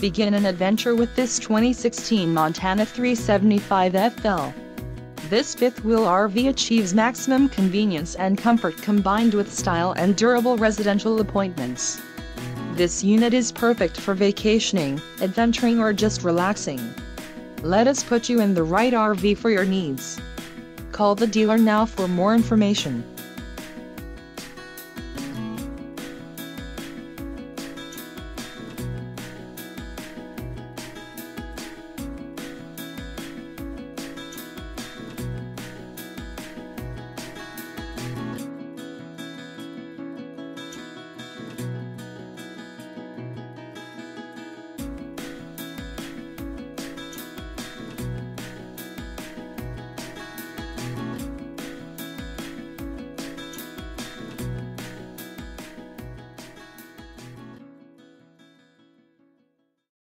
Begin an adventure with this 2016 Montana 375 FL. This fifth-wheel RV achieves maximum convenience and comfort combined with style and durable residential appointments. This unit is perfect for vacationing, adventuring, or just relaxing. Let us put you in the right RV for your needs. Call the dealer now for more information.